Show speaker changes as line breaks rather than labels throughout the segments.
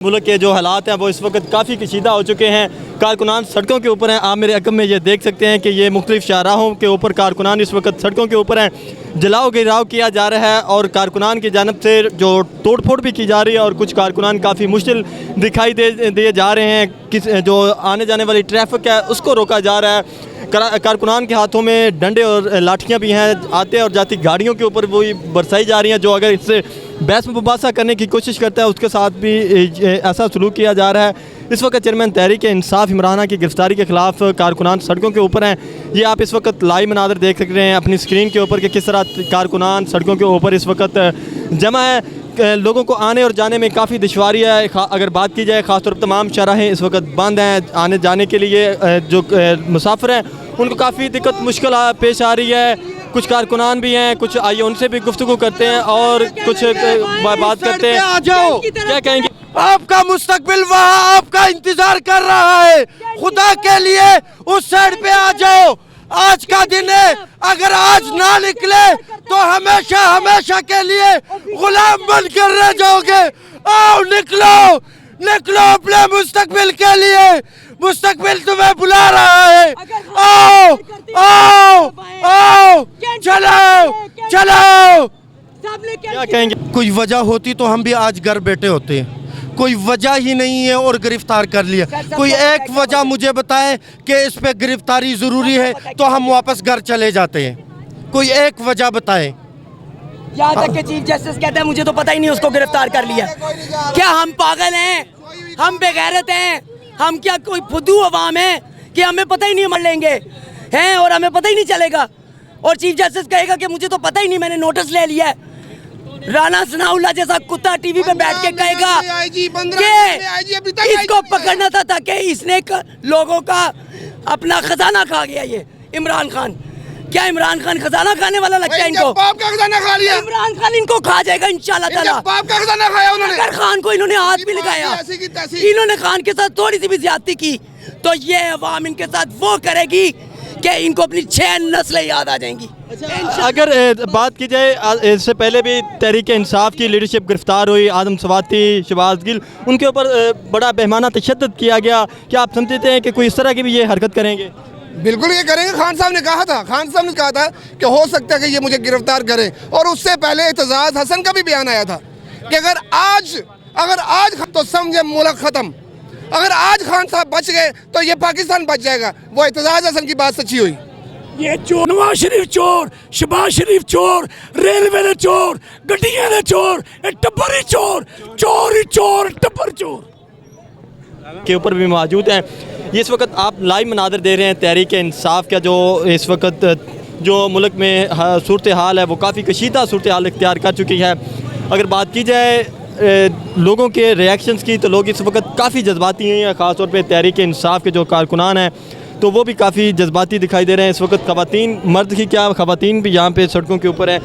मुल्क के जो हालात हैं वो इस वक्त काफ़ी कशीदा हो चुके हैं। कारकुनान सड़कों के ऊपर हैं। आप मेरे अकब में ये देख सकते हैं कि ये मुख्तलिफ शाहराहों के ऊपर कारकुनान इस वक्त सड़कों के ऊपर हैं। जलाओ गिराव किया जा रहा है और कारकुनान की जानब से जो तोड़ फोड़ भी की जा रही है और कुछ कारकुनान काफ़ी मुश्किल दिखाई दिए जा रहे हैं। जो आने जाने वाली ट्रैफिक है उसको रोका जा रहा है। कारकुनान के हाथों में डंडे और लाठियाँ भी हैं। आते और जाती गाड़ियों के ऊपर वो बरसाई जा रही हैं। जो अगर इससे बहस मुबासा करने की कोशिश करता है उसके साथ भी ऐसा सलूक किया जा रहा है। इस वक्त चेयरमैन तहरीक इंसाफ इमरान की गिरफ्तारी के ख़िलाफ़ कारकुनान सड़कों के ऊपर हैं। ये आप इस वक्त लाइव मनाज़र देख सक रहे हैं अपनी स्क्रीन के ऊपर कि किस तरह कारकुनान सड़कों के ऊपर इस वक्त जमा है। लोगों को आने और जाने में काफ़ी दुश्वारी है। अगर बात की जाए ख़ासतौर पर तमाम शराहें इस वक्त बंद हैं। आने जाने के लिए जो मुसाफिर हैं उनको काफ़ी दिक्कत मुश्किल पेश आ रही है। कुछ कारकुनान भी हैं, कुछ आइए उनसे भी गुफ्तगू करते हैं और कुछ बात करते हैं।
आ जाओ,
क्या कहेंगे?
आपका मुस्तकबिल वहाँ आपका इंतजार कर रहा है। खुदा के लिए उस साइड पे आ जाओ। आज का दिन है, अगर आज ना निकले तो हमेशा हमेशा के लिए गुलाम बनकर रह जाओगे। आओ निकलो, निकलो अपने मुस्तकबिल के लिए। मुस्तकबिल तुम्हें बुला रहा है। आओ आओ आओ, चलो चलो।
क्या कहेंगे?
कोई वजह होती तो हम भी आज घर बैठे होते। कोई वजह ही नहीं है और गिरफ्तार कर लिया। कोई एक वजह मुझे बताए कि इस पे गिरफ्तारी ज़रूरी है तो हम वापस घर चले जाते हैं। कोई एक वजह बताए।
यहाँ तक के चीफ जस्टिस कहते हैं मुझे तो पता ही नहीं उसको गिरफ्तार कर लिया। क्या हम पागल हैं? हम बेगैरत हैं? हम क्या कोई फुद्दू अवाम है कि हमें पता ही नहीं मर लेंगे हैं और हमें पता ही नहीं चलेगा? और चीफ जस्टिस कहेगा कि मुझे तो पता ही नहीं, मैंने नोटिस ले लिया है। राना सनाउल्लाह जैसा कुत्ता टीवी पे बैठ के कहेगा कि इसको पकड़ना था ताकि इसने लोगों का अपना खजाना खा गया। ये इमरान खान, क्या इमरान खान खजाना खाने वाला लगता है इनको?
बाप का खजाना खा लिया।
इमरान खान इनको खा जाएगा इंशाल्लाह ताला।
बाप का खजाना खाया उन्होंने।
अगर खान को इन्होंने हाथ भी लगाया, इन्होंने खान के साथ थोड़ी सी भी ज्यादती की तो ये अवाम इनके साथ वो करेगी कि इनको अपनी 6 नस्लें याद आ जाएंगी।
अगर बात की जाए, इससे पहले भी तहरीक इंसाफ की लीडरशिप गिरफ्तार हुई। आदम सवाती, शहबाज गिल, उनके ऊपर बड़ा बेहमाना तशद्दुद किया गया। क्या आप समझते हैं कि कोई इस तरह की भी ये हरकत करेंगे?
बिल्कुल ये करेंगे। खान साहब ने कहा था, खान साहब ने कहा था कि हो सकता है कि ये मुझे गिरफ्तार करें। और उससे पहले एतजाज हसन का भी बयान आया था कि अगर आज तो समझे मुल्क खत्म। अगर आज खान साहब बच गए तो ये पाकिस्तान बच जाएगा। वो एतजाज हसन की बात सच्ची हुई।
ये चोर, नवाज शरीफ चोर, शहबाज शरीफ चोर, रेलवे ने चोर, गड्डियां ने चोर, टब्बर ही चोर, चोर ही चोर, टब्बर चोर
के ऊपर भी मौजूद हैं। ये इस वक्त आप लाइव मनाज़र दे रहे हैं तहरीक इंसाफ का। जो इस वक्त जो मुल्क में सूरत हाल है वो काफ़ी कशीदा सूरत हाल इख्तियार कर चुकी है। अगर बात की जाए लोगों के रिएक्शंस की तो लोग इस वक्त काफ़ी जज्बाती हैं। ख़ास तौर पे तहरीक इंसाफ के जो कारकुनान हैं तो वो भी काफ़ी जज्बाती दिखाई दे रहे हैं इस वक्त। ख़वातीन, मर्द की क्या, ख़वातीन भी यहाँ पे सड़कों के ऊपर हैं।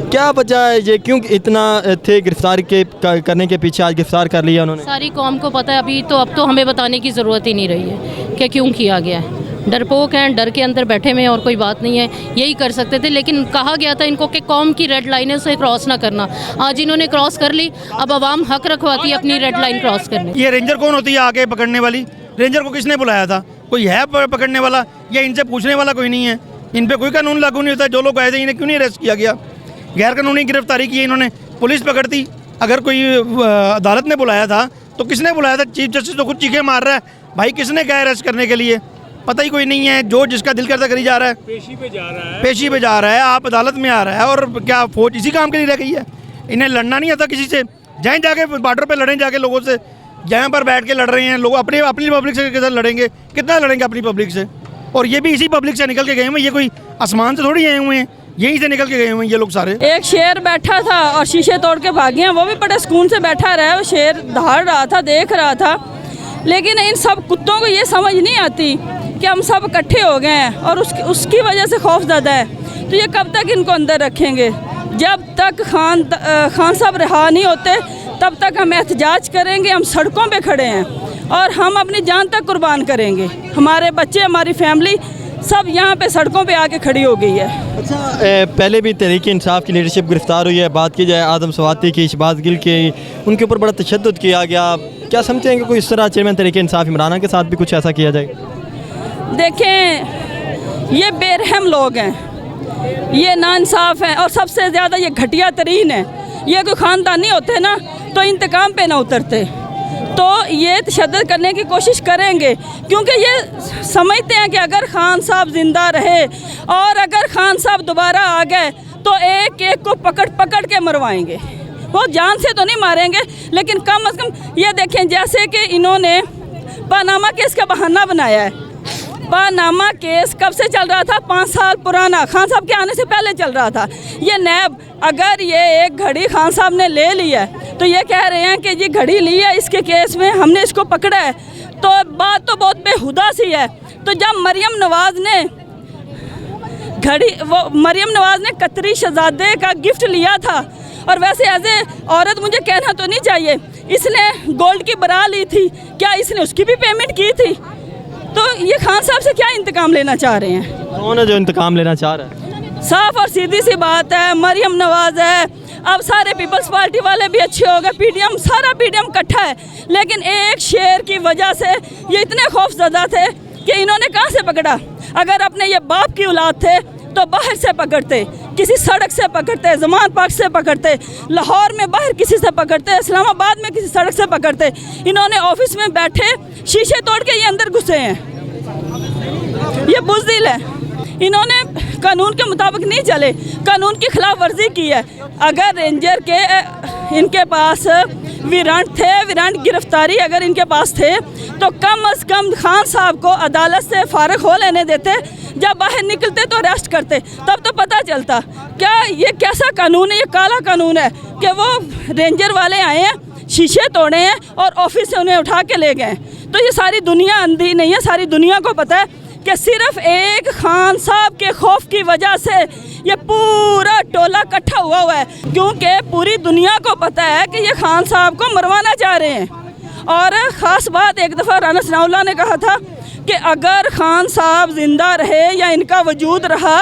क्या वजह है ये, क्यों इतना थे गिरफ्तार के करने के पीछे आज गिरफ्तार कर लिया उन्होंने?
सारी कौम को पता है अभी तो। अब तो हमें बताने की ज़रूरत ही नहीं रही है कि क्यों किया गया है। डरपोक हैं, डर के अंदर बैठे हुए हैं और कोई बात नहीं है। यही कर सकते थे, लेकिन कहा गया था इनको कि कौम की रेड लाइनें से क्रॉस ना करना। आज इन्होंने क्रॉस कर ली, अब आवाम हक रखवाती है अपनी रेड लाइन क्रॉस करने।
ये रेंजर कौन होती है आगे पकड़ने वाली? रेंजर को किसने बुलाया था? कोई है पकड़ने वाला या इनसे पूछने वाला कोई नहीं है? इन पे कोई कानून लागू नहीं होता। जो लोग आए थे इन्हें क्यों नहीं अरेस्ट किया गया? गैर कानूनी गिरफ्तारी की इन्होंने, पुलिस पकड़ती। अगर कोई अदालत ने बुलाया था तो किसने बुलाया था? चीफ जस्टिस तो खुद चीखे मार रहा है। भाई किसने कहा अरेस्ट करने के लिए? पता ही कोई नहीं है। जो जिसका दिल करता करी जा रहा है, पेशी पे जा रहा है, आप अदालत में आ रहा है। और क्या फौज इसी काम के लिए रह गई है? इन्हें लड़ना नहीं आता किसी से? जाएँ जाके बॉर्डर पर लड़ें, जाके लोगों से। जहाँ पर बैठ के लड़ रहे हैं लोग अपनी पब्लिक से किधर लड़ेंगे? कितना लड़ेंगे अपनी पब्लिक से? और ये भी इसी पब्लिक से निकल के गए हुए। ये कोई आसमान से थोड़ी आए हुए हैं, यहीं से निकल के गए हुए हैं ये लोग सारे।
एक शेर बैठा था और शीशे तोड़ के भाग गए। वो भी बड़े सुकून से बैठा रहा है। वो शेर दहाड़ रहा था, देख रहा था। लेकिन इन सब कुत्तों को ये समझ नहीं आती कि हम सब इकट्ठे हो गए हैं और उसकी वजह से खौफ ज़्यादा है। तो ये कब तक इनको अंदर रखेंगे? जब तक खान साहब रिहा नहीं होते तब तक हम एहतजाज करेंगे। हम सड़कों पे खड़े हैं और हम अपनी जान तक कुर्बान करेंगे। हमारे बच्चे, हमारी फैमिली सब यहाँ पे सड़कों पे आके खड़ी हो गई है।
अच्छा, पहले भी तहरीक इंसाफ की लीडरशिप गिरफ्तार हुई है। बात की जाए आदम सवाती की, शहबाज गिल की, उनके ऊपर बड़ा तशद्दुद किया गया। क्या समझते हैं कि कोई इस तरह चेयरमैन तहरीक इंसाफ इमराना के साथ भी कुछ ऐसा किया जाए?
देखें, ये बेरहम लोग हैं, ये नाइंसाफ़ हैं और सबसे ज़्यादा ये घटिया तरीन है। ये कोई ख़ानदानी होते ना तो इंतकाम पे ना उतरते, तो ये तशद्दुद करने की कोशिश करेंगे, क्योंकि ये समझते हैं कि अगर खान साहब ज़िंदा रहे और अगर खान साहब दोबारा आ गए तो एक एक को पकड़ पकड़ के मरवाएंगे। वो जान से तो नहीं मारेंगे, लेकिन कम से कम ये देखें, जैसे कि इन्होंने पानामा केस का बहाना बनाया है। पानामा केस कब से चल रहा था? 5 साल पुराना, खान साहब के आने से पहले चल रहा था। ये नैब, अगर ये एक घड़ी खान साहब ने ले ली है तो ये कह रहे हैं कि ये घड़ी ली है इसके केस में, हमने इसको पकड़ा है, तो बात तो बहुत बेहुदा सी है। तो जब मरियम नवाज़ ने मरियम नवाज़ ने कतरी शहजादे का गिफ्ट लिया था, और वैसे एज ए औरत मुझे कहना तो नहीं चाहिए, इसने गोल्ड की बरा ली थी, क्या इसने उसकी भी पेमेंट की थी? तो ये खान साहब से क्या इंतकाम लेना चाह रहे हैं?
कौन है जो इंतकाम लेना चाह रहा है?
साफ और सीधी सी बात है, मरियम नवाज़ है। अब सारे पीपल्स पार्टी वाले भी अच्छे हो गए, पीडीएम, सारा पीडीएम इकट्ठा है, लेकिन एक शेर की वजह से ये इतने खौफजदा थे कि इन्होंने कहाँ से पकड़ा? अगर अपने ये बाप की औलाद थे तो बाहर से पकड़ते, किसी सड़क से पकड़ते, जमान पार्क से पकड़ते, लाहौर में बाहर किसी से पकड़ते, इस्लामाबाद में किसी सड़क से पकड़ते। इन्होंने ऑफिस में बैठे शीशे तोड़ के ये अंदर घुसे हैं। ये बुज़दिल है, इन्होंने कानून के मुताबिक नहीं चले, कानून की खिलाफ वर्जी की है। अगर रेंजर के इनके पास वारंट थे, वारंट गिरफ्तारी अगर इनके पास थे तो कम से कम खान साहब को अदालत से फारिग हो लेने देते, जब बाहर निकलते तो अरेस्ट करते, तब तो पता चलता। क्या ये कैसा कानून है? ये काला कानून है कि वो रेंजर वाले आए हैं, शीशे तोड़े हैं और ऑफिस से उन्हें उठा के ले गए। तो ये सारी दुनिया अंधी नहीं है, सारी दुनिया को पता है कि सिर्फ एक खान साहब के खौफ की वजह से ये पूरा टोला इकट्ठा हुआ है, क्योंकि पूरी दुनिया को पता है कि ये खान साहब को मरवाना चाह रहे हैं। और ख़ास बात, एक दफ़ा राना सनाउल्लाह ने कहा था कि अगर खान साहब ज़िंदा रहे या इनका वजूद रहा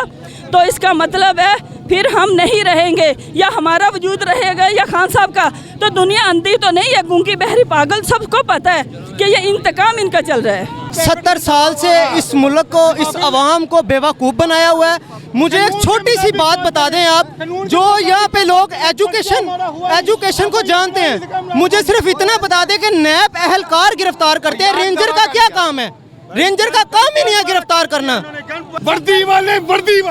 तो इसका मतलब है फिर हम नहीं रहेंगे, या हमारा वजूद रहेगा या खान साहब का। तो दुनिया अंधी तो नहीं है, गूंगी बहरी पागल, सबको पता है कि ये इंतकाम इनका चल रहा है।
70 साल से इस मुल्क को, इस अवाम को बेवकूफ़ बनाया हुआ है। मुझे एक छोटी सी बात बता दें आप, जो यहाँ पे लोग एजुकेशन को जानते हैं, मुझे सिर्फ इतना बता दें कि नैब अहलकार गिरफ्तार करते हैं, रेंजर का क्या काम है? रेंजर का काम ही नहीं है गिरफ्तार करना।
वर्दी वाले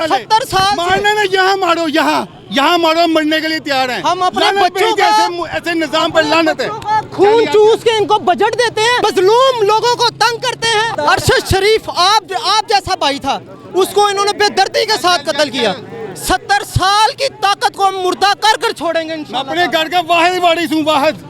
70 साल
मारने ना, यहाँ मारो, यहाँ मारो, मरने के लिए तैयार हैं।
हम अपने बच्चों को
ऐसे निजाम पर लानत है,
खून चूस के इनको बजट देते हैं, मजलूम लोगों को तंग करते हैं। अरशद शरीफ आप जैसा भाई था, उसको इन्होंने बेदर्दी के साथ कत्ल किया। 70 साल की ताकत को हम मुर्दा कर छोड़ेंगे इंशाल्लाह।
अपने घर का वाहिद वारिस हूँ, वाहिद।